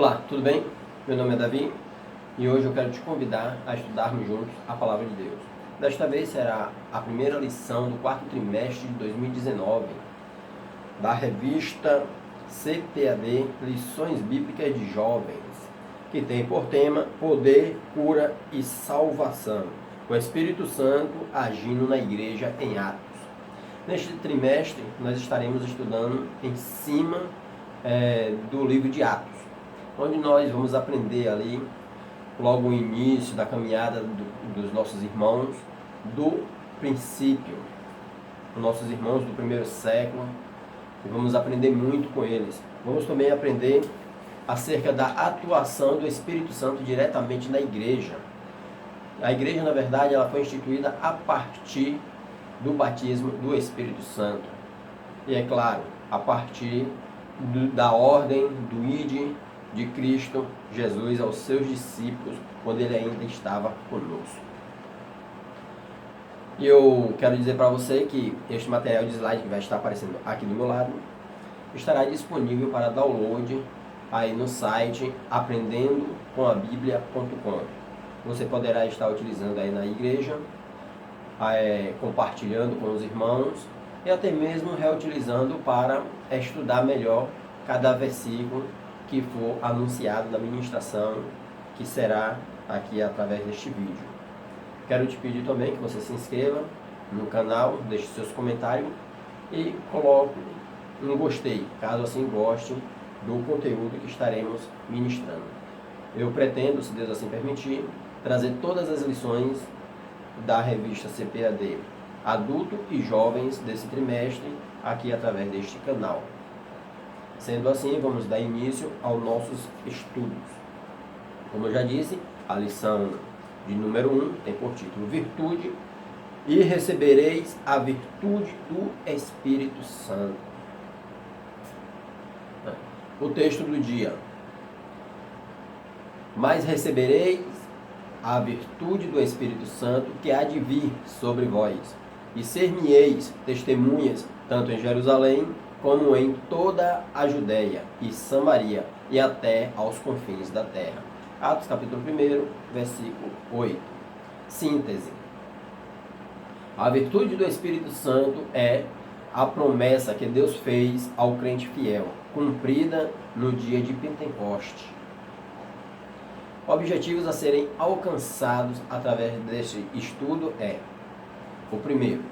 Olá, tudo bem? Meu nome é Davi e hoje eu quero te convidar a estudarmos juntos a Palavra de Deus. Desta vez será a primeira lição do quarto trimestre de 2019 da revista CPAD Lições Bíblicas de Jovens, que tem por tema Poder, Cura e Salvação, o Espírito Santo agindo na igreja em Atos. Neste trimestre nós estaremos estudando em cima do livro de Atos, onde nós vamos aprender ali, logo no início da caminhada dos nossos irmãos, do princípio, os nossos irmãos do primeiro século, e vamos aprender muito com eles. Vamos também aprender acerca da atuação do Espírito Santo diretamente na igreja. A igreja, na verdade, ela foi instituída a partir do batismo do Espírito Santo. E é claro, a partir da ordem do Ide de Cristo Jesus aos seus discípulos, quando ele ainda estava conosco. E eu quero dizer para você que este material de slide que vai estar aparecendo aqui do meu lado estará disponível para download aí no site aprendendocomabiblia.com. Você poderá estar utilizando aí na igreja, compartilhando com os irmãos e até mesmo reutilizando para estudar melhor cada versículo que for anunciado na ministração, que será aqui através deste vídeo. Quero te pedir também que você se inscreva no canal, deixe seus comentários e coloque um gostei, caso assim goste do conteúdo que estaremos ministrando. Eu pretendo, se Deus assim permitir, trazer todas as lições da revista CPAD Adulto e Jovens desse trimestre aqui através deste canal. Sendo assim, vamos dar início aos nossos estudos. Como eu já disse, a lição de número 1 tem por título Virtude, e recebereis a virtude do Espírito Santo. O texto do dia: mas recebereis a virtude do Espírito Santo que há de vir sobre vós, e ser-me-eis testemunhas, tanto em Jerusalém, como em toda a Judéia e Samaria, e até aos confins da terra. Atos capítulo 1, versículo 8. Síntese. A virtude do Espírito Santo é a promessa que Deus fez ao crente fiel, cumprida no dia de Pentecoste. Objetivos a serem alcançados através deste estudo é: o primeiro,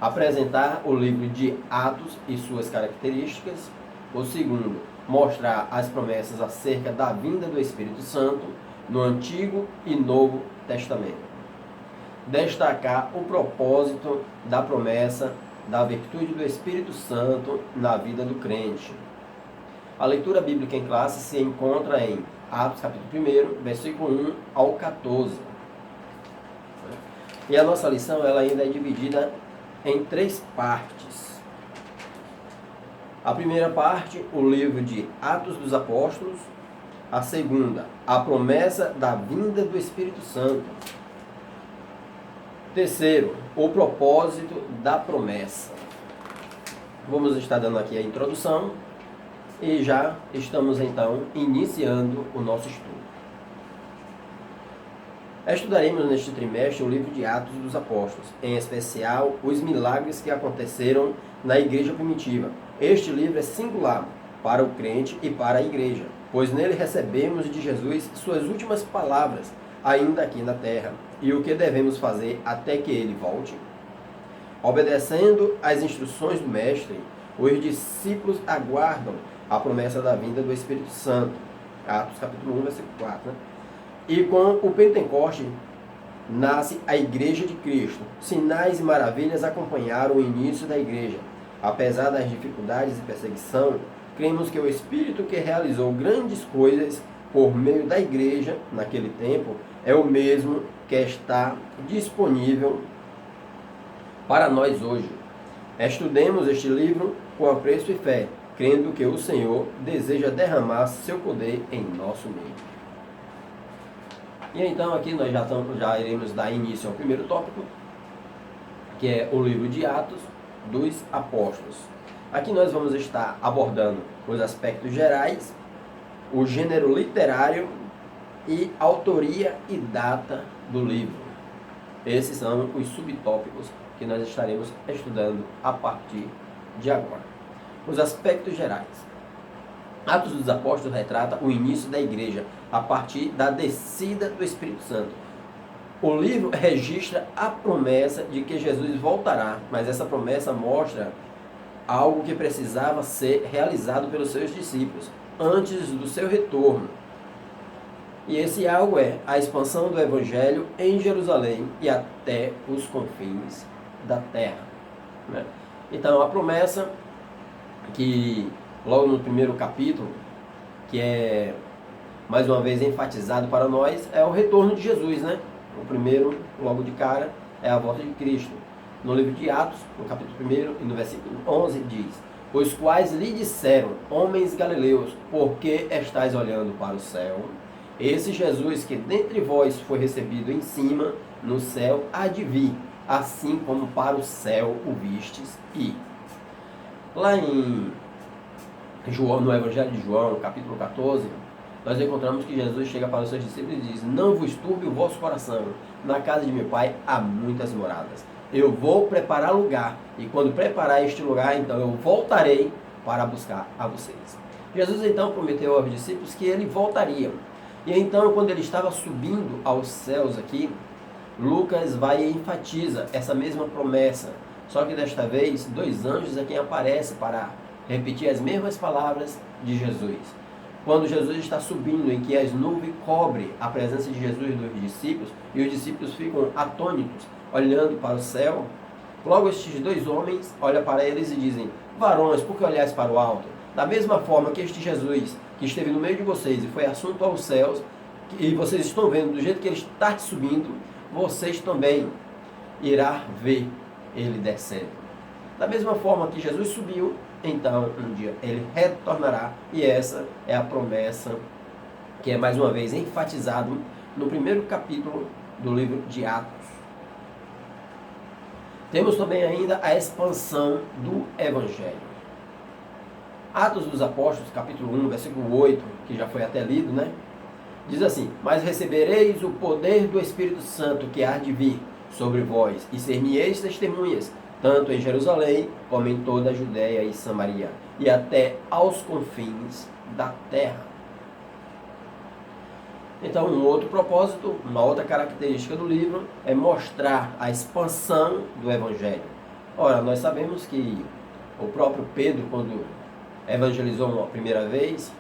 apresentar o livro de Atos e suas características. O segundo, mostrar as promessas acerca da vinda do Espírito Santo no Antigo e Novo Testamento. Destacar o propósito da promessa da virtude do Espírito Santo na vida do crente. A leitura bíblica em classe se encontra em Atos capítulo 1, versículo 1 ao 14. E a nossa lição ela ainda é dividida em 3 partes. A primeira parte, o livro de Atos dos Apóstolos. A segunda, a promessa da vinda do Espírito Santo. Terceiro, o propósito da promessa. Vamos estar dando aqui a introdução e já estamos então iniciando o nosso estudo. Estudaremos neste trimestre o livro de Atos dos Apóstolos, em especial os milagres que aconteceram na igreja primitiva. Este livro é singular para o crente e para a igreja, pois nele recebemos de Jesus suas últimas palavras, ainda aqui na terra, e o que devemos fazer até que ele volte. Obedecendo às instruções do Mestre, os discípulos aguardam a promessa da vinda do Espírito Santo. Atos capítulo 1, versículo 4. E com o Pentecoste nasce a Igreja de Cristo. Sinais e maravilhas acompanharam o início da igreja. Apesar das dificuldades e perseguição, cremos que o Espírito que realizou grandes coisas por meio da igreja naquele tempo é o mesmo que está disponível para nós hoje. Estudemos este livro com apreço e fé, crendo que o Senhor deseja derramar seu poder em nosso meio. E então aqui nós já iremos dar início ao primeiro tópico, que é o livro de Atos dos Apóstolos. Aqui nós vamos estar abordando os aspectos gerais o gênero literário e autoria e data do livro. Esses são os subtópicos que nós estaremos estudando a partir de agora. Os aspectos gerais. Atos dos Apóstolos retrata o início da igreja a partir da descida do Espírito Santo. O livro registra a promessa de que Jesus voltará, mas essa promessa mostra algo que precisava ser realizado pelos seus discípulos antes do seu retorno. E esse algo é a expansão do Evangelho em Jerusalém e até os confins da terra. Né? Então, a promessa que, logo no primeiro capítulo, que é mais uma vez enfatizado para nós, é o retorno de Jesus, né? O primeiro, logo de cara, é a volta de Cristo. No livro de Atos, no capítulo 1 e no versículo 11, diz: os quais lhe disseram, homens galileus, por que estáis olhando para o céu? Esse Jesus que dentre vós foi recebido em cima, no céu, há de vir, assim como para o céu o vistes ir. Lá em João, no Evangelho de João, capítulo 14, nós encontramos que Jesus chega para os seus discípulos e diz: não vos turbe o vosso coração, na casa de meu Pai há muitas moradas. Eu vou preparar lugar, e quando preparar este lugar, então eu voltarei para buscar a vocês. Jesus então prometeu aos discípulos que ele voltaria. E então, quando ele estava subindo aos céus aqui, Lucas vai e enfatiza essa mesma promessa. Só que desta vez, 2 anjos é quem aparece para repetir as mesmas palavras de Jesus. Quando Jesus está subindo, em que as nuvens cobrem a presença de Jesus e dos discípulos, e os discípulos ficam atônitos, olhando para o céu, logo estes 2 homens olham para eles e dizem: varões, por que olhais para o alto? Da mesma forma que este Jesus, que esteve no meio de vocês e foi assunto aos céus, e vocês estão vendo do jeito que ele está subindo, vocês também irá ver ele descendo. Da mesma forma que Jesus subiu, então um dia ele retornará, e essa é a promessa que é mais uma vez enfatizado no primeiro capítulo do livro de Atos. Temos também ainda a expansão do Evangelho. Atos dos Apóstolos, capítulo 1, versículo 8, que já foi até lido, né? Diz assim: mas recebereis o poder do Espírito Santo que há de vir sobre vós, e ser-me-eis testemunhas, tanto em Jerusalém, como em toda a Judéia e Samaria, e até aos confins da terra. Então, um outro propósito, uma outra característica do livro, é mostrar a expansão do Evangelho. Ora, nós sabemos que o próprio Pedro, quando evangelizou uma primeira vez,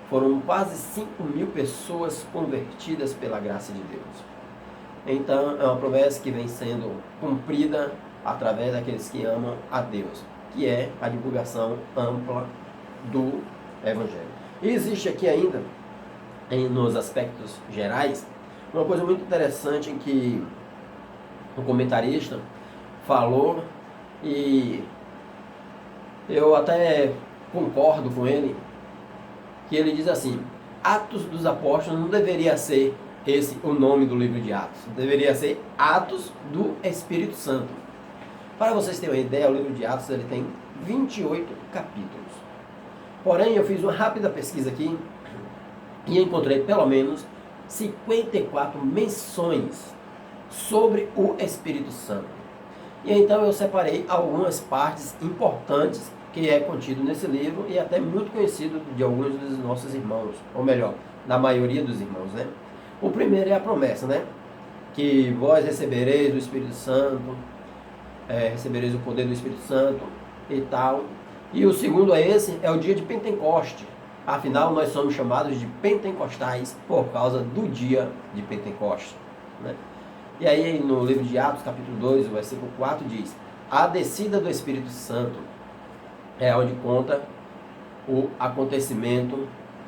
foram quase 5.000 pessoas convertidas pela graça de Deus. Então, é uma promessa que vem sendo cumprida através daqueles que amam a Deus, que é a divulgação ampla do Evangelho. E existe aqui ainda, nos aspectos gerais, uma coisa muito interessante em que o comentarista falou, e eu até concordo com ele, que ele diz assim: Atos dos Apóstolos não deveria ser esse o nome do livro de Atos, deveria ser Atos do Espírito Santo. Para vocês terem uma ideia, o livro de Atos ele tem 28 capítulos. Porém, eu fiz uma rápida pesquisa aqui e encontrei pelo menos 54 menções sobre o Espírito Santo. E então eu separei algumas partes importantes que é contido nesse livro e até muito conhecido de alguns dos nossos irmãos, ou melhor, da maioria dos irmãos, né? O primeiro é a promessa, né? Que vós recebereis o Espírito Santo, recebereis o poder do Espírito Santo e tal. E o segundo é esse, é o dia de Pentecoste. Afinal, nós somos chamados de pentecostais por causa do dia de Pentecoste, né? E aí no livro de Atos, capítulo 2, o versículo 4 diz: a descida do Espírito Santo é onde conta o acontecimento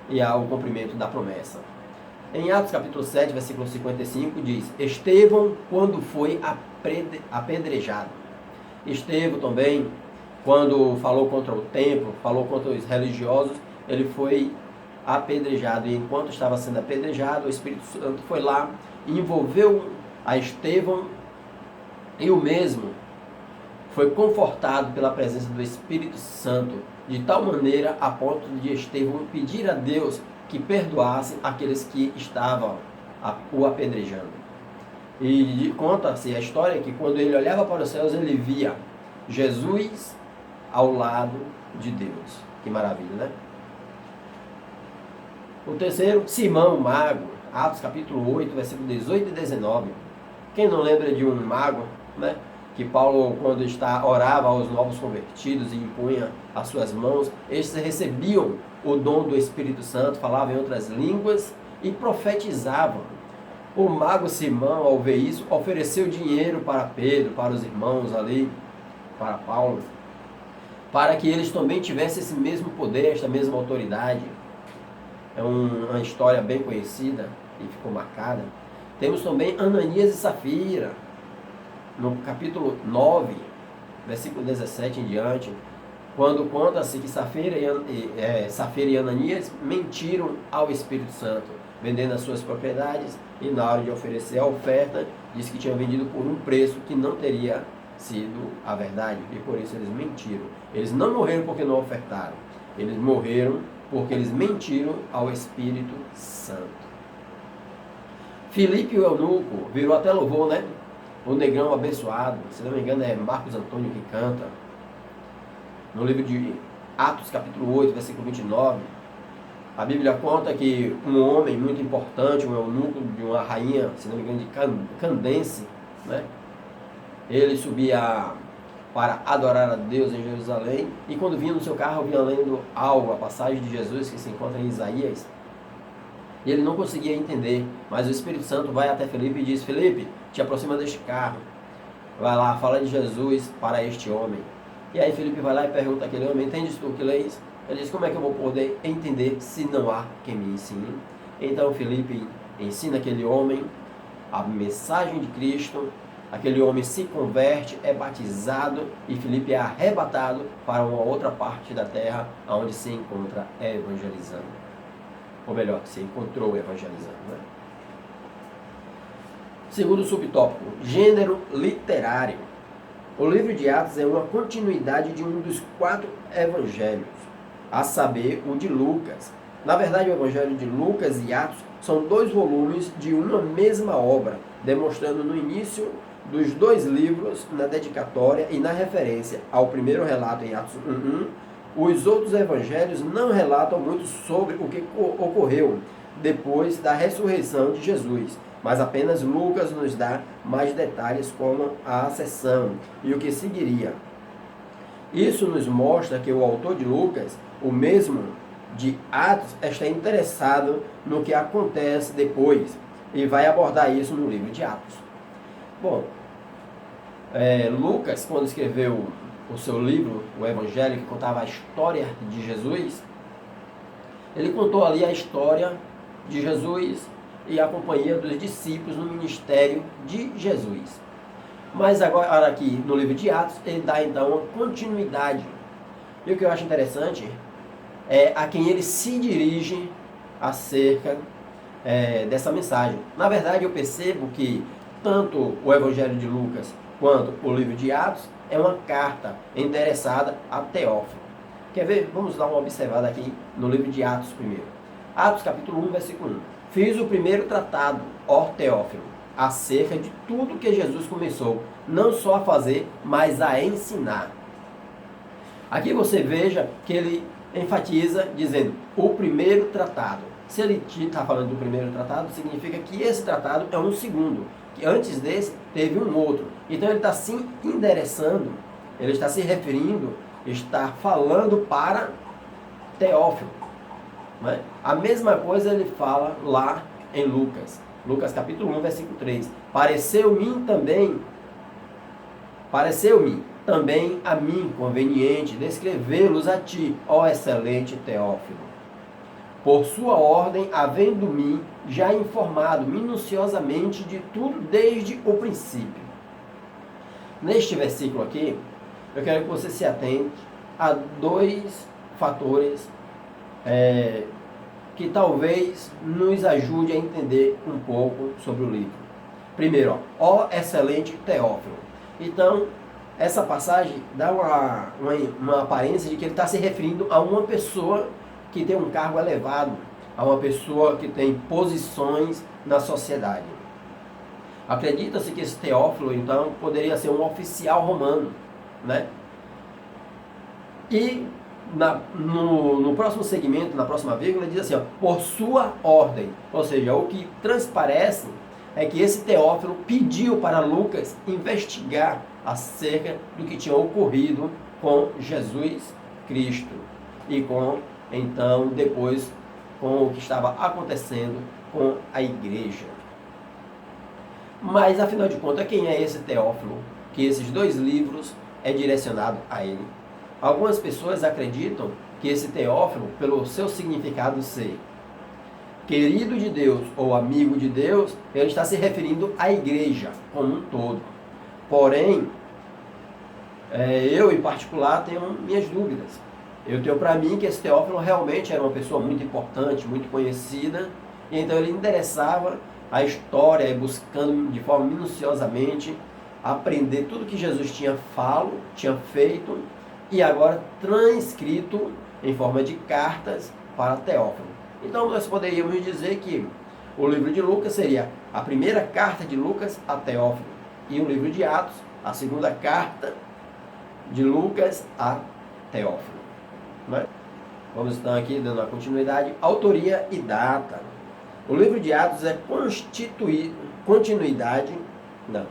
e o cumprimento da promessa. Em Atos capítulo 7, versículo 55 diz: Estevão, quando foi apedrejado. Estevão também, quando falou contra o templo, falou contra os religiosos, ele foi apedrejado. E enquanto estava sendo apedrejado, o Espírito Santo foi lá e envolveu a Estevão, e o mesmo foi confortado pela presença do Espírito Santo, de tal maneira a ponto de Estevão pedir a Deus que perdoasse aqueles que estavam o apedrejando. E conta-se a história que quando ele olhava para os céus, ele via Jesus ao lado de Deus. Que maravilha, né? O terceiro, Simão, o mago, Atos capítulo 8, versículo 18 e 19. Quem não lembra de um mago, né? Que Paulo, quando orava aos novos convertidos e impunha as suas mãos, estes recebiam o dom do Espírito Santo, falavam em outras línguas e profetizavam. O mago Simão, ao ver isso, ofereceu dinheiro para Pedro, para os irmãos ali, para Paulo, para que eles também tivessem esse mesmo poder, esta mesma autoridade. É uma história bem conhecida e ficou marcada. Temos também Ananias e Safira, no capítulo 9, versículo 17 em diante, quando conta-se que Safira e Ananias mentiram ao Espírito Santo, vendendo as suas propriedades, e na hora de oferecer a oferta, disse que tinham vendido por um preço que não teria sido a verdade, e por isso eles mentiram. Eles não morreram porque não ofertaram, eles morreram porque eles mentiram ao Espírito Santo. Filipe, o eunuco, virou até louvor, né? O negrão abençoado, se não me engano é Marcos Antônio que canta, no livro de Atos capítulo 8, versículo 29, a Bíblia conta que um homem muito importante, um eunuco de uma rainha, se não me engano de Candace, né? Ele subia para adorar a Deus em Jerusalém, e quando vinha no seu carro, vinha lendo algo, a passagem de Jesus que se encontra em Isaías, e ele não conseguia entender, mas o Espírito Santo vai até Filipe e diz: Filipe, te aproxima deste carro, vai lá, fala de Jesus para este homem. E aí Filipe vai lá e pergunta àquele homem: entendes tu o que leis? Ele diz: como é que eu vou poder entender se não há quem me ensine? Então Filipe ensina aquele homem a mensagem de Cristo, aquele homem se converte, é batizado, e Filipe é arrebatado para uma outra parte da terra, onde se encontra evangelizando. Ou melhor, se encontrou evangelizando, né? Segundo subtópico, gênero literário. O livro de Atos é uma continuidade de um dos 4 evangelhos, a saber, o de Lucas. Na verdade, o evangelho de Lucas e Atos são 2 volumes de uma mesma obra, demonstrando no início dos 2 livros, na dedicatória e na referência ao primeiro relato em Atos 1:1, os outros evangelhos não relatam muito sobre o que ocorreu depois da ressurreição de Jesus, mas apenas Lucas nos dá mais detalhes, como a ascensão e o que seguiria. Isso nos mostra que o autor de Lucas, o mesmo de Atos, está interessado no que acontece depois e vai abordar isso no livro de Atos. Bom, Lucas, quando escreveu o seu livro, o Evangelho, que contava a história de Jesus, ele contou ali a história de Jesus e a companhia dos discípulos no ministério de Jesus. Mas agora aqui no livro de Atos, ele dá então uma continuidade. E o que eu acho interessante é a quem ele se dirige acerca dessa mensagem. Na verdade, eu percebo que tanto o Evangelho de Lucas quanto o livro de Atos é uma carta endereçada a Teófilo. Quer ver? Vamos dar uma observada aqui no livro de Atos primeiro. Atos capítulo 1, versículo 1. Fiz o primeiro tratado, ó Teófilo, acerca de tudo que Jesus começou, não só a fazer, mas a ensinar. Aqui você veja que ele enfatiza dizendo o primeiro tratado. Se ele está falando do primeiro tratado, significa que esse tratado é um segundo, que antes desse teve um outro. Então ele está se endereçando, ele está se referindo, está falando para Teófilo. Né? A mesma coisa ele fala lá em Lucas. Lucas capítulo 1, versículo 3. Pareceu-me também a mim conveniente descrevê-los a ti, ó excelente Teófilo, por sua ordem, havendo-me já informado minuciosamente de tudo desde o princípio. Neste versículo aqui, eu quero que você se atente a 2 fatores que talvez nos ajude a entender um pouco sobre o livro. Primeiro, ó excelente Teófilo. Então, essa passagem dá uma aparência de que ele está se referindo a uma pessoa que tem um cargo elevado, a uma pessoa que tem posições na sociedade. Acredita-se que esse Teófilo, então, poderia ser um oficial romano, né? E no próximo segmento, na próxima vírgula, diz assim, ó, por sua ordem. Ou seja, o que transparece é que esse Teófilo pediu para Lucas investigar acerca do que tinha ocorrido com Jesus Cristo e então, depois, com o que estava acontecendo com a igreja. Mas, afinal de contas, quem é esse Teófilo? Que esses dois livros é direcionado a ele. Algumas pessoas acreditam que esse Teófilo, pelo seu significado ser querido de Deus ou amigo de Deus, ele está se referindo à igreja como um todo. Porém, eu em particular tenho minhas dúvidas. Eu tenho para mim que esse Teófilo realmente era uma pessoa muito importante, muito conhecida, e então ele interessava a história, buscando de forma minuciosamente aprender tudo que Jesus tinha feito, e agora transcrito em forma de cartas para Teófilo. Então nós poderíamos dizer que o livro de Lucas seria a primeira carta de Lucas a Teófilo, e o livro de Atos, a segunda carta de Lucas a Teófilo. Né? Vamos então aqui dando a continuidade. Autoria e data. O livro de Atos é continuidade. Não,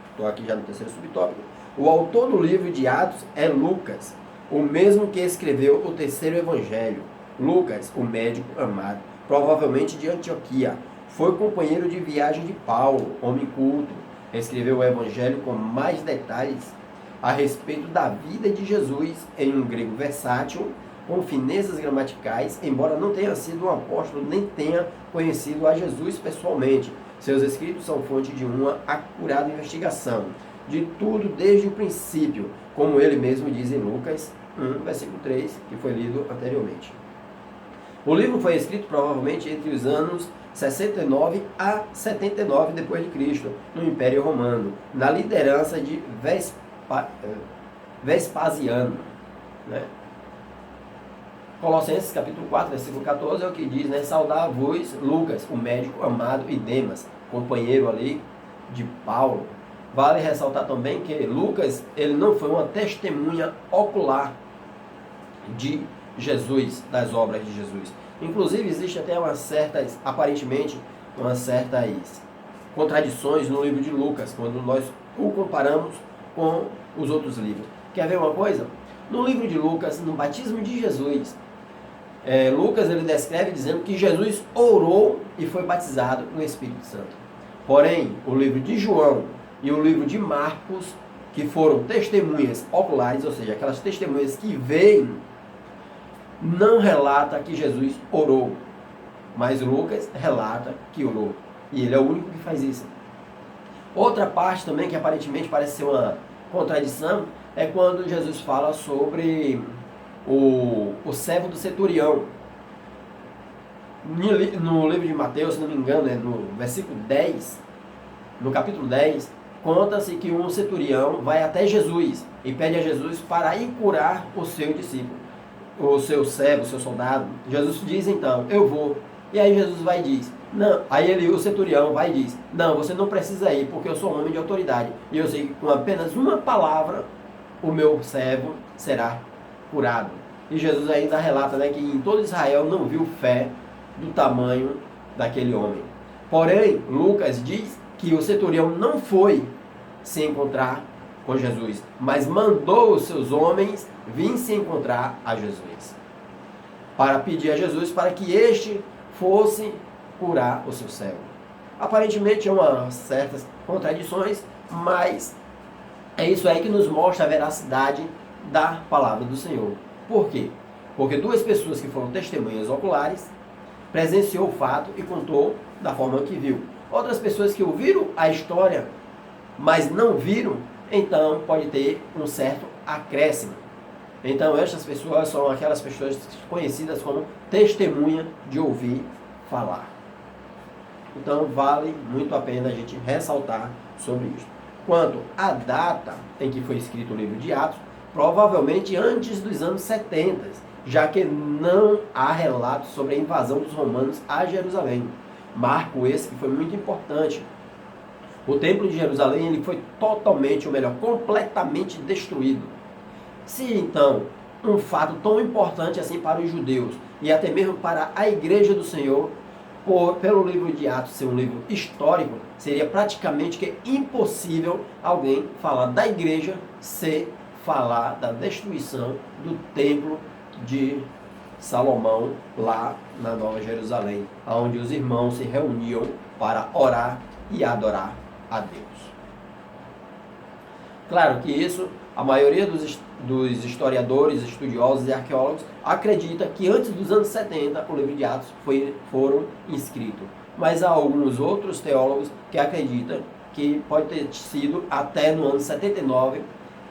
estou aqui já no terceiro subtópico. O autor do livro de Atos é Lucas, o mesmo que escreveu o terceiro evangelho. Lucas, o médico amado, provavelmente de Antioquia, foi companheiro de viagem de Paulo, homem culto. Escreveu o evangelho com mais detalhes a respeito da vida de Jesus em um grego versátil, com finezas gramaticais, embora não tenha sido um apóstolo nem tenha conhecido a Jesus pessoalmente. Seus escritos são fonte de uma acurada investigação de tudo desde o princípio, como ele mesmo diz em Lucas 1, versículo 3, que foi lido anteriormente. O livro foi escrito provavelmente entre os anos 69 a 79 depois de Cristo, no Império Romano, na liderança de Vespasiano, né? Colossenses capítulo 4, versículo 14 é o que diz, né? Saudar-vos, Lucas, o médico amado, e Demas, companheiro ali de Paulo. Vale ressaltar também que Lucas, ele não foi uma testemunha ocular de Jesus, das obras de Jesus. Inclusive, existe até aparentemente, umas certas contradições no livro de Lucas, quando nós o comparamos com os outros livros. Quer ver uma coisa? No livro de Lucas, no batismo de Jesus, Lucas ele descreve dizendo que Jesus orou e foi batizado no Espírito Santo. Porém, o livro de João e o livro de Marcos, que foram testemunhas oculares, ou seja, aquelas testemunhas que veem, não relata que Jesus orou, mas Lucas relata que orou, e ele é o único que faz isso. Outra parte também que aparentemente parece ser uma contradição é quando Jesus fala sobre o servo do centurião. No livro de Mateus, se não me engano, no versículo 10, no capítulo 10, conta-se que um centurião vai até Jesus e pede a Jesus para ir curar o seu discípulo, o seu servo, o seu soldado. Jesus diz então, eu vou. E aí Jesus vai e diz, não. Aí o centurião vai e diz, não, você não precisa ir, porque eu sou um homem de autoridade. E eu sei que com apenas uma palavra, o meu servo será curado. E Jesus ainda relata, né, que em todo Israel não viu fé do tamanho daquele homem. Porém, Lucas diz que o centurião não foi se encontrar com Jesus, mas mandou os seus homens vir se encontrar a Jesus, para pedir a Jesus para que este fosse curar o seu servo. Aparentemente, umas certas contradições, mas é isso aí que nos mostra a veracidade da palavra do Senhor. Por quê? Porque duas pessoas que foram testemunhas oculares presenciou o fato e contou da forma que viu. Outras pessoas que ouviram a história, mas não viram, então pode ter um certo acréscimo. Então estas pessoas são aquelas pessoas conhecidas como testemunha de ouvir falar. Então vale muito a pena a gente ressaltar sobre isso. Quanto à data em que foi escrito o livro de Atos, provavelmente antes dos anos 70, já que não há relatos sobre a invasão dos romanos a Jerusalém. Marco esse que foi muito importante. O templo de Jerusalém ele foi totalmente, ou melhor, completamente destruído. Se então um fato tão importante assim para os judeus e até mesmo para a igreja do Senhor, pelo livro de Atos ser um livro histórico, seria praticamente que impossível alguém falar da igreja sem falar da destruição do templo de Salomão lá na Nova Jerusalém, onde os irmãos se reuniam para orar e adorar a Deus. Claro que isso, a maioria dos historiadores, estudiosos e arqueólogos acredita que antes dos anos 70 o livro de Atos foram inscritos. Mas há alguns outros teólogos que acreditam que pode ter sido até no ano 79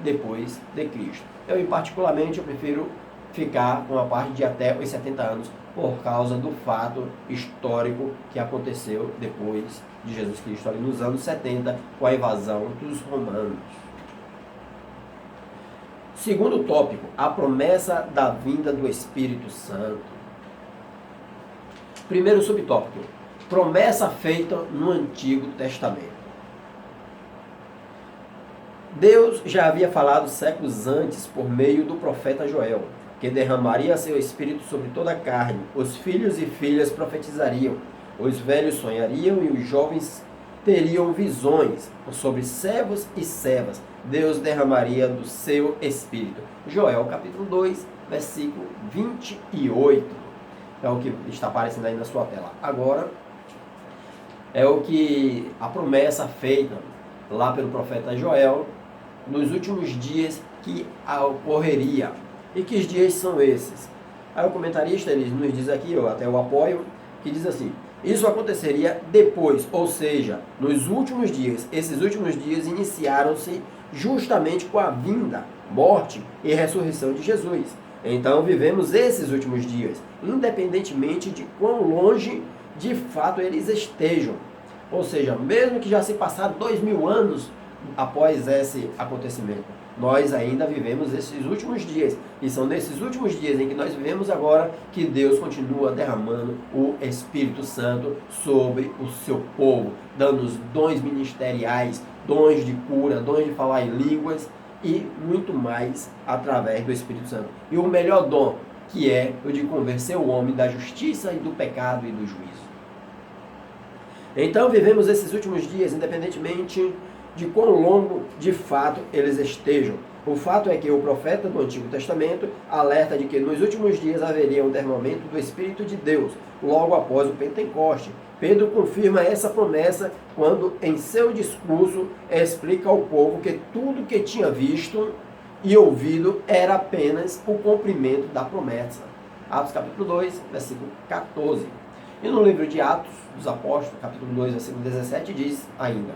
depois de Cristo. Eu, particularmente, eu prefiro ficar com a parte de até os 70 anos por causa do fato histórico que aconteceu depois de Jesus Cristo, ali nos anos 70, com a invasão dos romanos. Segundo tópico, a promessa da vinda do Espírito Santo. Primeiro subtópico, promessa feita no Antigo Testamento. Deus já havia falado séculos antes por meio do profeta Joel, que derramaria seu Espírito sobre toda a carne. Os filhos e filhas profetizariam, os velhos sonhariam e os jovens teriam visões. Sobre servos e servas, Deus derramaria do seu Espírito. Joel capítulo 2, versículo 28. É o que está aparecendo aí na sua tela. Agora, é o que a promessa feita lá pelo profeta Joel nos últimos dias que ocorreria. E que dias são esses? Aí o comentarista ele nos diz aqui, eu até o apoio, que diz assim: isso aconteceria depois, ou seja, nos últimos dias. Esses últimos dias iniciaram-se justamente com a vinda, morte e ressurreição de Jesus. Então vivemos esses últimos dias, independentemente de quão longe de fato eles estejam. Ou seja, mesmo que já se passaram 2000 anos após esse acontecimento, nós ainda vivemos esses últimos dias. E são nesses últimos dias em que nós vivemos agora que Deus continua derramando o Espírito Santo sobre o seu povo, dando os dons ministeriais, dons de cura, dons de falar em línguas e muito mais através do Espírito Santo. E o melhor dom, que é o de convencer o homem da justiça e do pecado e do juízo. Então vivemos esses últimos dias, independentemente de quão longo de fato eles estejam. O fato é que o profeta do Antigo Testamento alerta de que nos últimos dias haveria um derramamento do Espírito de Deus, logo após o Pentecoste. Pedro confirma essa promessa quando, em seu discurso, explica ao povo que tudo que tinha visto e ouvido era apenas o cumprimento da promessa. Atos capítulo 2, versículo 14. E no livro de Atos dos Apóstolos, capítulo 2, versículo 17, diz ainda: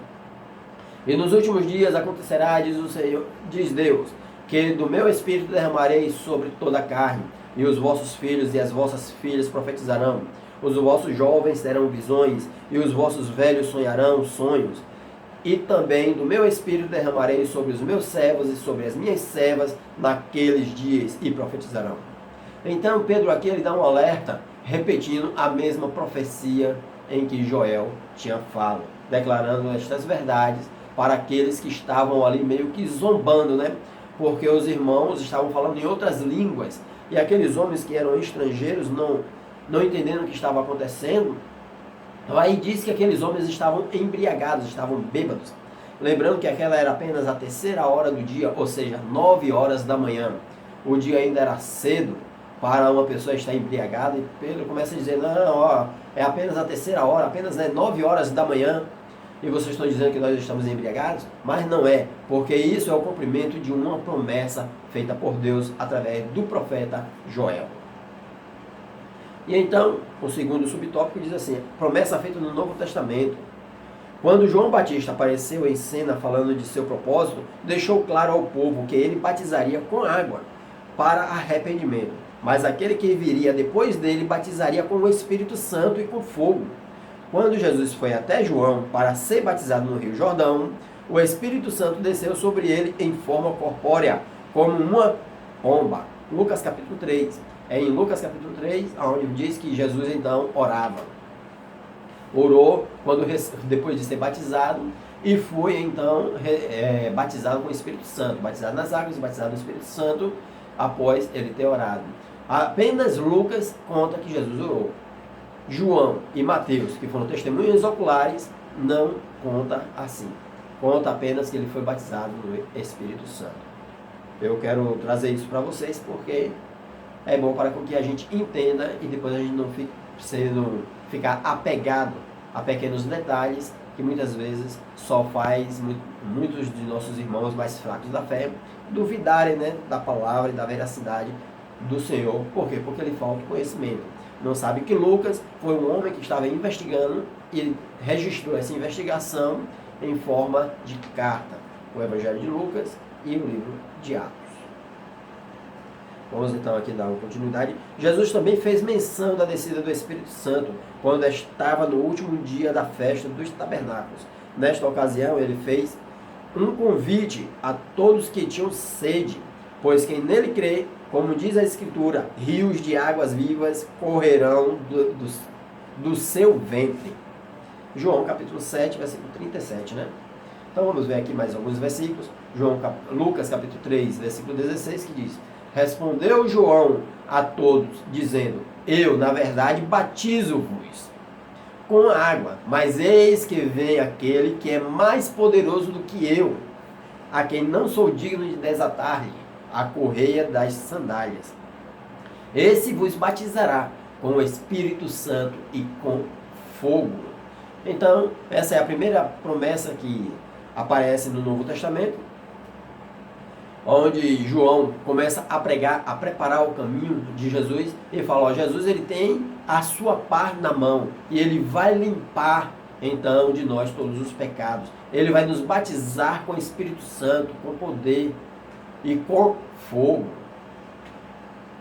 e nos últimos dias acontecerá, diz o Senhor, diz Deus, que do meu Espírito derramarei sobre toda a carne, e os vossos filhos e as vossas filhas profetizarão, os vossos jovens terão visões, e os vossos velhos sonharão sonhos. E também do meu Espírito derramarei sobre os meus servos e sobre as minhas servas naqueles dias, e profetizarão. Então Pedro aqui ele dá um alerta, repetindo a mesma profecia em que Joel tinha falado, declarando estas verdades para aqueles que estavam ali meio que zombando, né? Porque os irmãos estavam falando em outras línguas, e aqueles homens que eram estrangeiros não entendendo o que estava acontecendo. Aí diz que aqueles homens estavam embriagados, estavam bêbados. Lembrando que aquela era apenas a terceira hora do dia, ou seja, 9 horas da manhã. O dia ainda era cedo para uma pessoa estar embriagada, e Pedro começa a dizer: não, ó, é apenas a terceira hora, apenas 9 horas da manhã. E vocês estão dizendo que nós estamos embriagados? Mas não é, porque isso é o cumprimento de uma promessa feita por Deus através do profeta Joel. E então, o segundo subtópico diz assim: promessa feita no Novo Testamento. Quando João Batista apareceu em cena falando de seu propósito, deixou claro ao povo que ele batizaria com água para arrependimento, mas aquele que viria depois dele batizaria com o Espírito Santo e com fogo. Quando Jesus foi até João para ser batizado no Rio Jordão, o Espírito Santo desceu sobre ele em forma corpórea, como uma pomba. Lucas capítulo 3. É em Lucas capítulo 3, onde diz que Jesus então orava. Orou depois de ser batizado e foi então batizado com o Espírito Santo. Batizado nas águas e batizado no Espírito Santo após ele ter orado. Apenas Lucas conta que Jesus orou. João e Mateus, que foram testemunhas oculares, não conta assim. Conta apenas que ele foi batizado no Espírito Santo. Eu quero trazer isso para vocês porque é bom para que a gente entenda e depois a gente não ficar apegado a pequenos detalhes que muitas vezes só faz muitos de nossos irmãos mais fracos da fé duvidarem, né, da palavra e da veracidade do Senhor. Por quê? Porque lhe falta conhecimento. Não sabe que Lucas foi um homem que estava investigando e registrou essa investigação em forma de carta. O Evangelho de Lucas e o livro de Atos. Vamos então aqui dar uma continuidade. Jesus também fez menção da descida do Espírito Santo quando estava no último dia da festa dos tabernáculos. Nesta ocasião ele fez um convite a todos que tinham sede, pois quem nele crê, como diz a Escritura, rios de águas vivas correrão do seu ventre. João capítulo 7, versículo 37, né? Então vamos ver aqui mais alguns versículos. Lucas capítulo 3, versículo 16, que diz: Respondeu João a todos, dizendo: Eu, na verdade, batizo-vos com água, mas eis que vem aquele que é mais poderoso do que eu, a quem não sou digno de desatar-lhe a correia das sandálias. Esse vos batizará com o Espírito Santo e com fogo. Então, essa é a primeira promessa que aparece no Novo Testamento, onde João começa a pregar, a preparar o caminho de Jesus. Ele fala, Jesus ele tem a sua parte na mão e ele vai limpar então de nós todos os pecados. Ele vai nos batizar com o Espírito Santo, com poder e com fogo.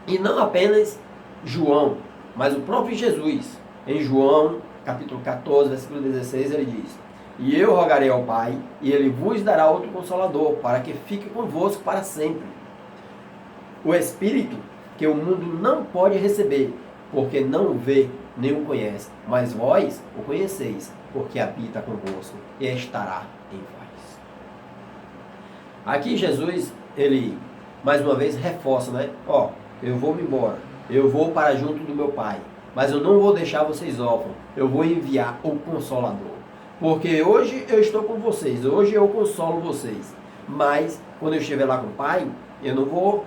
E não apenas João, mas o próprio Jesus. Em João capítulo 14, versículo 16, ele diz: E eu rogarei ao Pai, e ele vos dará outro Consolador, para que fique convosco para sempre. O Espírito que o mundo não pode receber, porque não o vê, nem o conhece. Mas vós o conheceis, porque habita convosco e estará em vós. Aqui Jesus, ele, mais uma vez, reforça, né? Eu vou me embora, eu vou para junto do meu Pai, mas eu não vou deixar vocês órfãos, eu vou enviar o Consolador. Porque hoje eu estou com vocês, hoje eu consolo vocês. Mas quando eu estiver lá com o Pai, eu não vou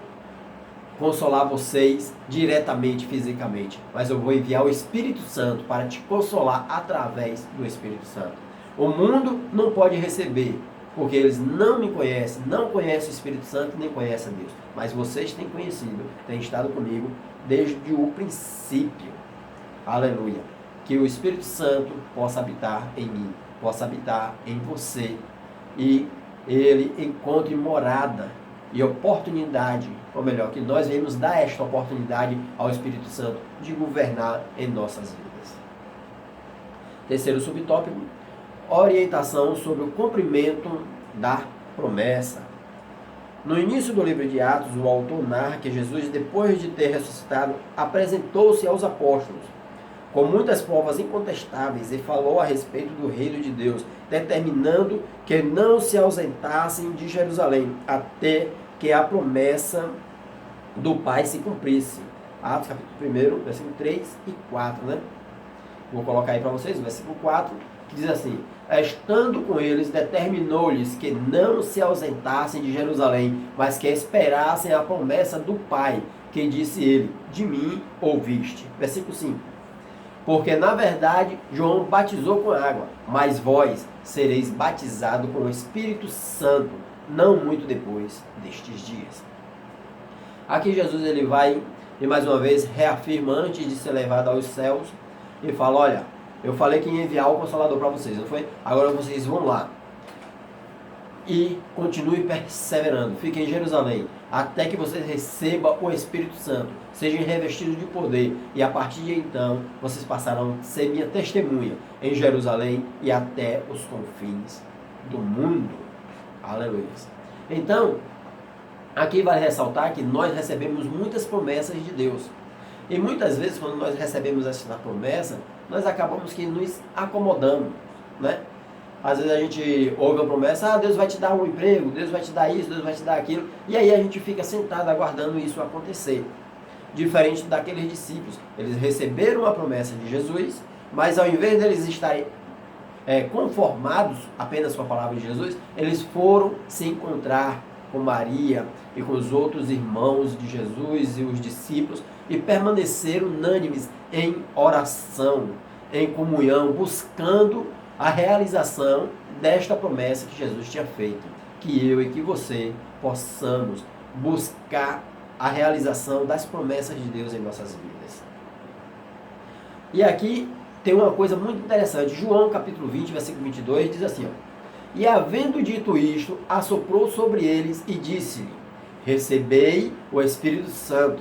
consolar vocês diretamente, fisicamente. Mas eu vou enviar o Espírito Santo para te consolar através do Espírito Santo. O mundo não pode receber, porque eles não me conhecem, não conhecem o Espírito Santo, nem conhecem a Deus. Mas vocês têm conhecido, têm estado comigo desde o princípio. Aleluia. Que o Espírito Santo possa habitar em mim, possa habitar em você, e ele encontre morada e oportunidade, ou melhor, que nós venhamos dar esta oportunidade ao Espírito Santo de governar em nossas vidas. Terceiro subtópico, orientação sobre o cumprimento da promessa. No início do livro de Atos, o autor narra que Jesus, depois de ter ressuscitado, apresentou-se aos apóstolos com muitas provas incontestáveis e falou a respeito do reino de Deus, determinando que não se ausentassem de Jerusalém até que a promessa do Pai se cumprisse. Atos capítulo 1, versículo 3 e 4, né? Vou colocar aí para vocês o versículo 4, que diz assim: Estando com eles, determinou-lhes que não se ausentassem de Jerusalém, mas que esperassem a promessa do Pai, que disse ele: De mim ouviste. Versículo 5. Porque, na verdade, João batizou com água, mas vós sereis batizados com o Espírito Santo, não muito depois destes dias. Aqui Jesus ele vai, e mais uma vez, reafirma antes de ser levado aos céus, e fala, olha, eu falei que ia enviar o Consolador para vocês, não foi? Agora vocês vão lá. E continue perseverando, fiquem em Jerusalém, até que vocês recebam o Espírito Santo, sejam revestidos de poder, e a partir de então, vocês passarão a ser minha testemunha em Jerusalém e até os confins do mundo. Aleluia. Então, Aqui vale ressaltar que nós recebemos muitas promessas de Deus. E muitas vezes, quando nós recebemos essa promessa, nós acabamos que nos acomodamos, né? Às vezes a gente ouve uma promessa, Deus vai te dar um emprego, Deus vai te dar isso, Deus vai te dar aquilo. E aí a gente fica sentado aguardando isso acontecer. Diferente daqueles discípulos. Eles receberam a promessa de Jesus, mas ao invés deles estarem conformados apenas com a palavra de Jesus, eles foram se encontrar com Maria e com os outros irmãos de Jesus e os discípulos e permaneceram unânimes em oração, em comunhão, buscando a realização desta promessa que Jesus tinha feito, que eu e que você possamos buscar a realização das promessas de Deus em nossas vidas. E aqui tem uma coisa muito interessante. João capítulo 20, versículo 22 diz assim, e havendo dito isto, assoprou sobre eles e disse-lhe, recebei o Espírito Santo.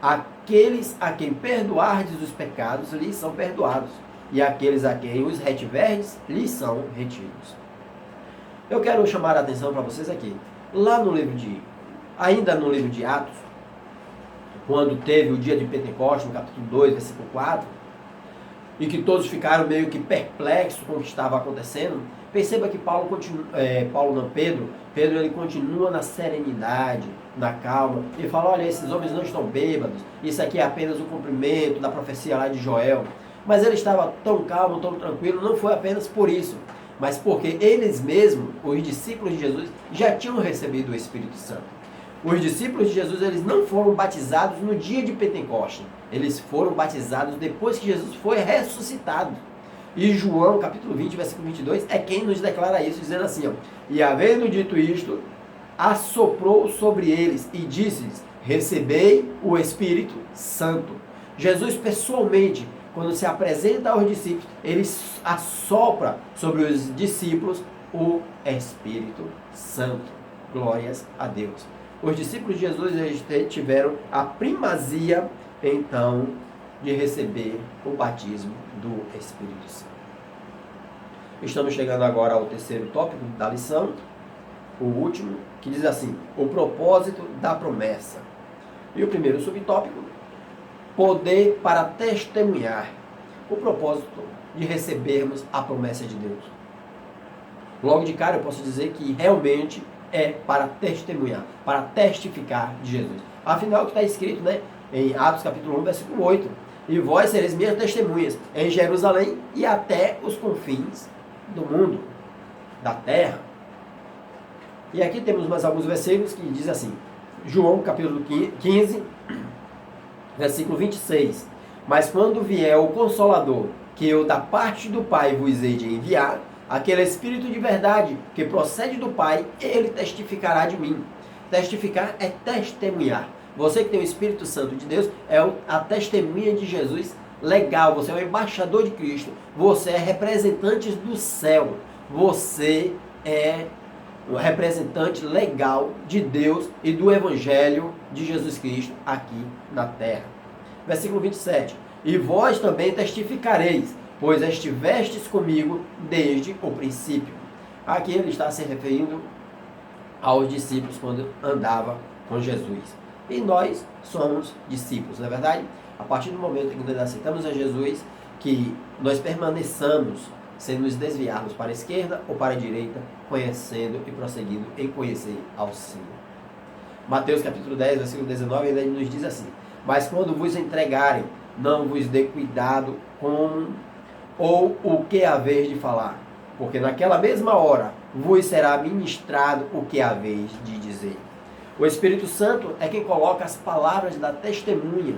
Aqueles a quem perdoardes os pecados, lhes são perdoados. E aqueles a quem os retiverdes, lhes são retidos. Eu quero chamar a atenção para vocês aqui. Lá no livro ainda no livro de Atos, quando teve o dia de Pentecostes, no capítulo 2, versículo 4, e que todos ficaram meio que perplexos com o que estava acontecendo, perceba que Pedro ele continua na serenidade, na calma, ele fala, olha, esses homens não estão bêbados, isso aqui é apenas o cumprimento da profecia lá de Joel. Mas ele estava tão calmo, tão tranquilo, não foi apenas por isso, mas porque eles mesmos, os discípulos de Jesus, já tinham recebido o Espírito Santo. Os discípulos de Jesus, eles não foram batizados no dia de Pentecostes, eles foram batizados depois que Jesus foi ressuscitado. E João, capítulo 20, versículo 22, é quem nos declara isso, dizendo assim, e havendo dito isto, assoprou sobre eles e disse-lhes, recebei o Espírito Santo. Jesus pessoalmente, quando se apresenta aos discípulos, ele assopra sobre os discípulos o Espírito Santo. Glórias a Deus. Os discípulos de Jesus eles tiveram a primazia, então, de receber o batismo do Espírito Santo. Estamos chegando agora ao terceiro tópico da lição, o último, que diz assim, o propósito da promessa. E o primeiro subtópico, poder para testemunhar, o propósito de recebermos a promessa de Deus. Logo de cara eu posso dizer que realmente é para testemunhar, para testificar de Jesus. Afinal, o que está escrito, né, em Atos capítulo 1, versículo 8, e vós sereis minhas testemunhas em Jerusalém e até os confins do mundo, da terra. E aqui temos mais alguns versículos que diz assim, João capítulo 15, versículo 26, mas quando vier o Consolador, que eu da parte do Pai vos hei de enviar, aquele Espírito de verdade que procede do Pai, ele testificará de mim. Testificar é testemunhar. Você que tem o Espírito Santo de Deus é a testemunha de Jesus legal. Você é o embaixador de Cristo. Você é representante do céu. Você é o representante legal de Deus e do Evangelho de Jesus Cristo aqui na terra. Versículo 27. E vós também testificareis, pois estivestes comigo desde o princípio. Aqui ele está se referindo aos discípulos quando andava com Jesus. E nós somos discípulos, não é verdade? A partir do momento em que nós aceitamos a Jesus, que nós permaneçamos sem nos desviarmos para a esquerda ou para a direita, conhecendo e prosseguindo em conhecer ao Senhor. Mateus capítulo 10, versículo 19, ele nos diz assim, mas quando vos entregarem, não vos dê cuidado com ou o que haveis de falar, porque naquela mesma hora vos será ministrado o que haveis de dizer. O Espírito Santo é quem coloca as palavras da testemunha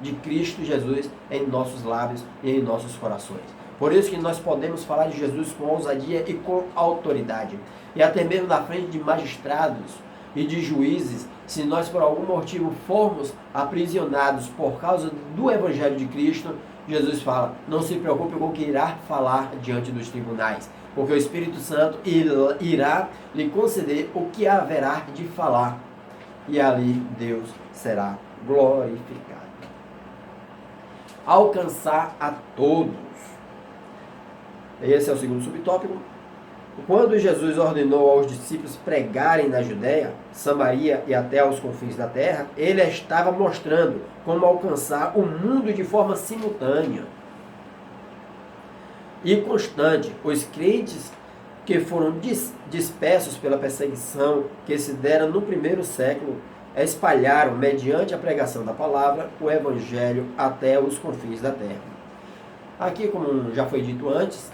de Cristo Jesus em nossos lábios e em nossos corações. Por isso que nós podemos falar de Jesus com ousadia e com autoridade. E até mesmo na frente de magistrados e de juízes, se nós por algum motivo formos aprisionados por causa do Evangelho de Cristo, Jesus fala, não se preocupe com o que irá falar diante dos tribunais, porque o Espírito Santo irá lhe conceder o que haverá de falar. E ali Deus será glorificado. Alcançar a todos. Esse é o segundo subtópico. Quando Jesus ordenou aos discípulos pregarem na Judéia, Samaria e até aos confins da terra, ele estava mostrando como alcançar o mundo de forma simultânea e constante. Os crentes que foram dispersos pela perseguição que se dera no primeiro século espalharam, mediante a pregação da palavra, o evangelho até os confins da terra. Aqui, como já foi dito antes,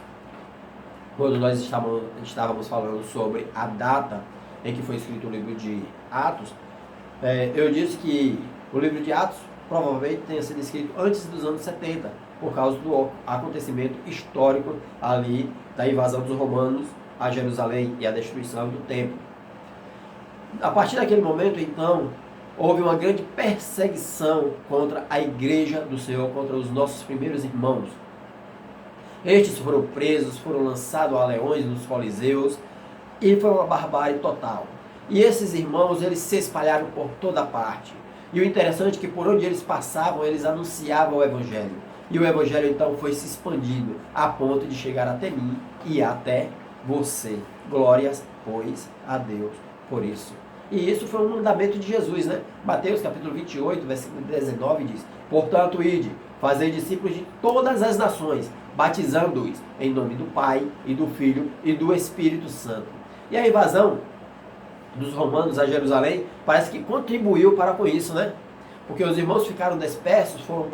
quando nós estávamos falando sobre a data em que foi escrito o livro de Atos, eu disse que o livro de Atos provavelmente tenha sido escrito antes dos anos 70, por causa do acontecimento histórico ali da invasão dos romanos a Jerusalém e a destruição do templo. A partir daquele momento, então, houve uma grande perseguição contra a igreja do Senhor, contra os nossos primeiros irmãos. Estes foram presos, foram lançados a leões nos coliseus e foi uma barbárie total. E esses irmãos, eles se espalharam por toda parte. E o interessante é que por onde eles passavam, eles anunciavam o evangelho. E o evangelho então foi se expandindo a ponto de chegar até mim e até você. Glórias, pois, a Deus por isso. E isso foi um mandamento de Jesus, né? Mateus capítulo 28, versículo 19 diz: portanto, ide, fazei discípulos de todas as nações, batizando-os em nome do Pai, e do Filho, e do Espírito Santo. E a invasão dos romanos a Jerusalém parece que contribuiu para com isso, né? Porque os irmãos ficaram dispersos, foram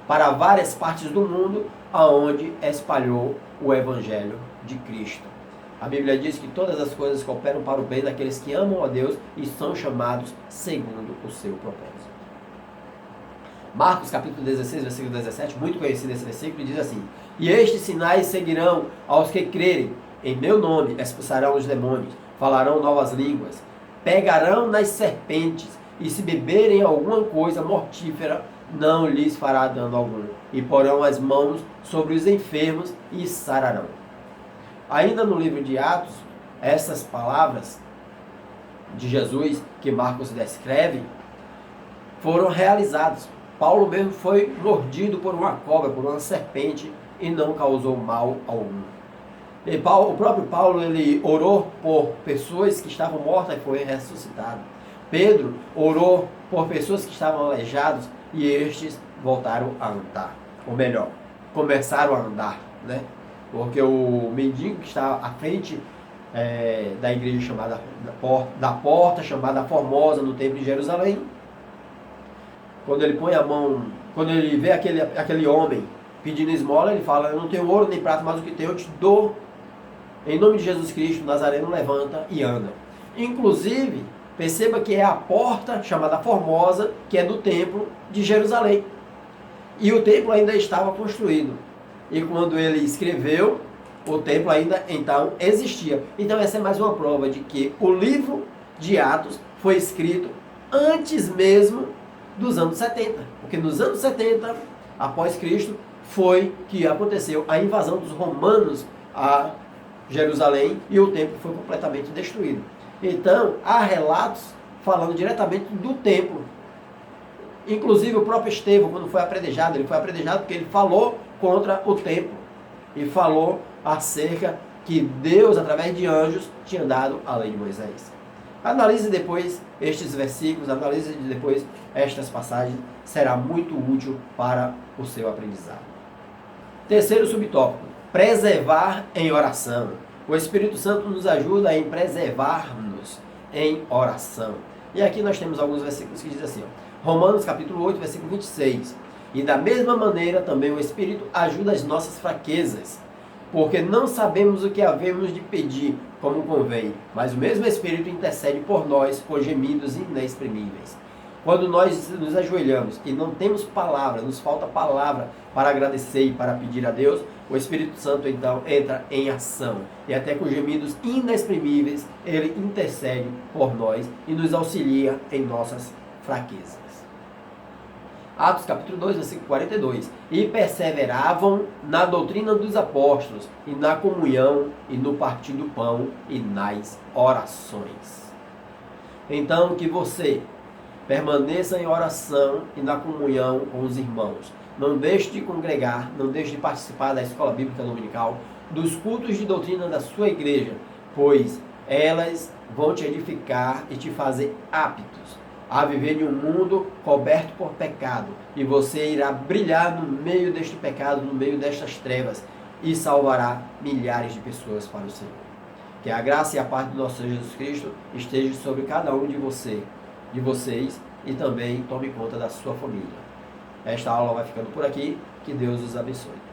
para várias partes do mundo, aonde espalhou o Evangelho de Cristo. A Bíblia diz que todas as coisas cooperam para o bem daqueles que amam a Deus e são chamados segundo o seu propósito. Marcos capítulo 16, versículo 17, muito conhecido esse versículo, diz assim: e estes sinais seguirão aos que crerem, em meu nome expulsarão os demônios, falarão novas línguas, pegarão nas serpentes, e se beberem alguma coisa mortífera, não lhes fará dano algum, e porão as mãos sobre os enfermos e sararão. Ainda no livro de Atos, essas palavras de Jesus que Marcos descreve foram realizadas. Paulo mesmo foi mordido por uma cobra, por uma serpente, e não causou mal algum. E o próprio Paulo, ele orou por pessoas que estavam mortas e foi ressuscitado. Pedro orou por pessoas que estavam aleijados e estes voltaram a andar. Ou melhor, começaram a andar, né? Porque o mendigo que está à frente da igreja chamada da porta chamada Formosa no templo de Jerusalém, quando ele põe a mão, quando ele vê aquele homem pedindo esmola, ele fala: eu não tenho ouro nem prata, mas o que tenho eu te dou. Em nome de Jesus Cristo, o Nazareno levanta e anda. Inclusive, perceba que é a porta chamada Formosa, que é do templo de Jerusalém. E o templo ainda estava construído. E quando ele escreveu, o templo ainda então existia. Então essa é mais uma prova de que o livro de Atos foi escrito antes mesmo dos anos 70. Porque nos anos 70, após Cristo, foi que aconteceu a invasão dos romanos a Jerusalém e o templo foi completamente destruído. Então, há relatos falando diretamente do templo. Inclusive o próprio Estevão, quando foi apredejado, ele foi apredejado porque ele falou contra o templo e falou acerca que Deus, através de anjos, tinha dado a lei de Moisés. Analise depois estes versículos, analise depois estas passagens, será muito útil para o seu aprendizado. Terceiro subtópico: preservar em oração. O Espírito Santo nos ajuda em preservar-nos em oração. E aqui nós temos alguns versículos que dizem assim, ó, Romanos capítulo 8, versículo 26. E da mesma maneira também o Espírito ajuda as nossas fraquezas, porque não sabemos o que havemos de pedir como convém, mas o mesmo Espírito intercede por nós com gemidos inexprimíveis. Quando nós nos ajoelhamos e não temos palavra, nos falta palavra para agradecer e para pedir a Deus, o Espírito Santo então entra em ação. E até com gemidos inexprimíveis, ele intercede por nós e nos auxilia em nossas fraquezas. Atos capítulo 2, versículo 42. E perseveravam na doutrina dos apóstolos, e na comunhão, e no partir do pão, e nas orações. Então, que você permaneça em oração e na comunhão com os irmãos. Não deixe de congregar, não deixe de participar da escola bíblica dominical. dos cultos de doutrina da sua igreja, pois elas vão te edificar e te fazer aptos a viver em um mundo coberto por pecado. E você irá brilhar no meio deste pecado, no meio destas trevas, e salvará milhares de pessoas para o Senhor. Que a graça e a paz do nosso Senhor Jesus Cristo esteja sobre cada um de vocês, e também tome conta da sua família. Esta aula vai ficando por aqui. Que Deus os abençoe.